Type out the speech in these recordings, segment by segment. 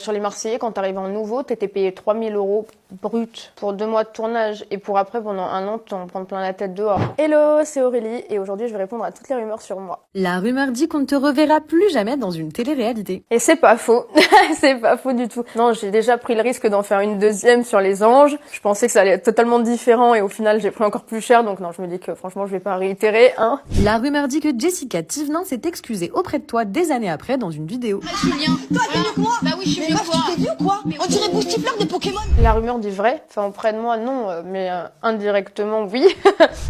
Sur les Marseillais, quand t'arrives en nouveau, t'étais payé 3000 € brut pour 2 mois de tournage et pour après, pendant 1 an, t'en prendre plein la tête dehors. Hello, c'est Aurélie et aujourd'hui, je vais répondre à toutes les rumeurs sur moi. La rumeur dit qu'on ne te reverra plus jamais dans une télé-réalité. Et c'est pas faux. C'est pas faux du tout. Non, j'ai déjà pris le risque d'en faire une deuxième sur les anges. Je pensais que ça allait être totalement différent et au final, j'ai pris encore plus cher. Donc non, je me dis que franchement, je vais pas réitérer, hein. La rumeur dit que Jessica Thivenin s'est excusée auprès de toi des années après dans une vidéo. Je suis bien. Toi, t'es mieux que moi. Bah oui, je suis mieux que toi. Tu t'es vu ou quoi? On dirait Boostifleur de Pokémon. La rumeur dit vrai. Enfin, auprès de moi, non, mais indirectement, oui.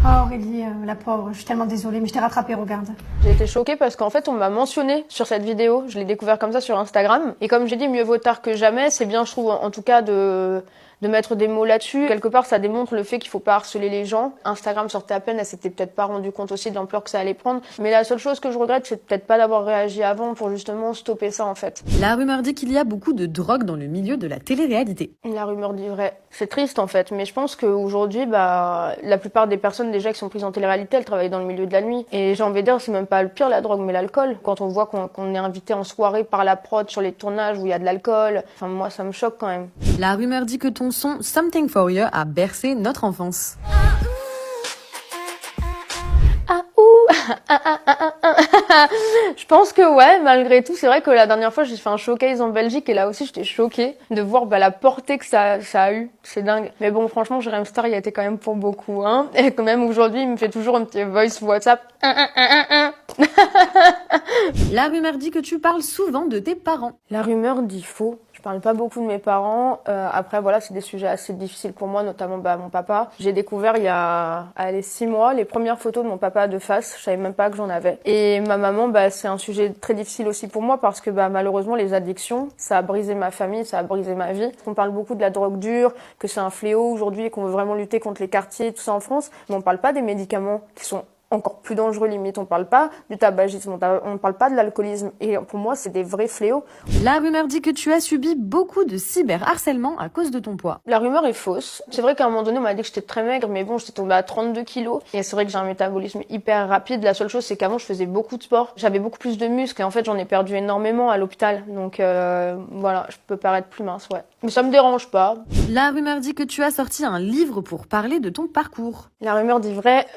Ah Aurélie, la pauvre, je suis tellement désolée, mais je t'ai rattrapée, regarde. J'ai été choquée parce qu'en fait, on m'a mentionné sur cette vidéo. Je l'ai découvert comme ça sur Instagram. Et comme j'ai dit, mieux vaut tard que jamais. C'est bien, je trouve, en tout cas, de mettre des mots là-dessus. Quelque part, ça démontre le fait qu'il faut pas harceler les gens. Instagram sortait à peine, elle s'était peut-être pas rendu compte aussi de l'ampleur que ça allait prendre. Mais la seule chose que je regrette, c'est peut-être pas d'avoir réagi avant pour justement stopper ça, en fait. La rumeur dit qu'il y a beaucoup de drogue dans le milieu de la télé-réalité. La rumeur dit vrai. C'est triste, en fait. Mais je pense qu'aujourd'hui, la plupart des personnes déjà qui sont prises en télé-réalité, elles travaillent dans le milieu de la nuit. Et j'ai envie de dire, c'est même pas le pire, la drogue, mais l'alcool. Quand on voit qu'on est invité en soirée par la prod sur les tournages où il y a de l'alcool, enfin, moi, ça me choque quand même. La rumeur dit que ton son Something for You a bercé notre enfance. Je pense que ouais, malgré tout, c'est vrai que la dernière fois j'ai fait un showcase en Belgique et là aussi j'étais choquée de voir la portée que ça a eu. C'est dingue. Mais bon, franchement, Jérém Star, il a été quand même pour beaucoup, hein. Et quand même aujourd'hui, il me fait toujours un petit voice WhatsApp. La rumeur dit que tu parles souvent de tes parents. La rumeur dit faux. Je parle pas beaucoup de mes parents. Après, voilà, c'est des sujets assez difficiles pour moi, notamment mon papa. J'ai découvert il y a 6 mois les premières photos de mon papa de face. Je savais même pas que j'en avais. Et ma maman, c'est un sujet très difficile aussi pour moi parce que malheureusement, les addictions, ça a brisé ma famille, ça a brisé ma vie. On parle beaucoup de la drogue dure, que c'est un fléau aujourd'hui et qu'on veut vraiment lutter contre les quartiers, tout ça en France. Mais on parle pas des médicaments qui sont encore plus dangereux limite. On parle pas du tabagisme, on parle pas de l'alcoolisme. Et pour moi, c'est des vrais fléaux. La rumeur dit que tu as subi beaucoup de cyberharcèlement à cause de ton poids. La rumeur est fausse. C'est vrai qu'à un moment donné, on m'a dit que j'étais très maigre, mais bon, j'étais tombée à 32 kilos. Et c'est vrai que j'ai un métabolisme hyper rapide. La seule chose, c'est qu'avant, je faisais beaucoup de sport. J'avais beaucoup plus de muscles et en fait, j'en ai perdu énormément à l'hôpital. Donc voilà, je peux paraître plus mince, ouais. Mais ça me dérange pas. La rumeur dit que tu as sorti un livre pour parler de ton parcours. La rumeur dit vrai.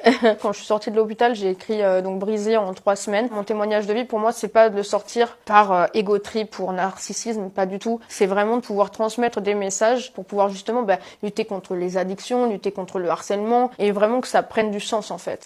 Quand je suis sortie de l'hôpital, j'ai écrit donc Brisée en 3 semaines. Mon témoignage de vie, pour moi, c'est pas de le sortir par ego trip ou narcissisme, pas du tout. C'est vraiment de pouvoir transmettre des messages pour pouvoir justement lutter contre les addictions, lutter contre le harcèlement et vraiment que ça prenne du sens en fait.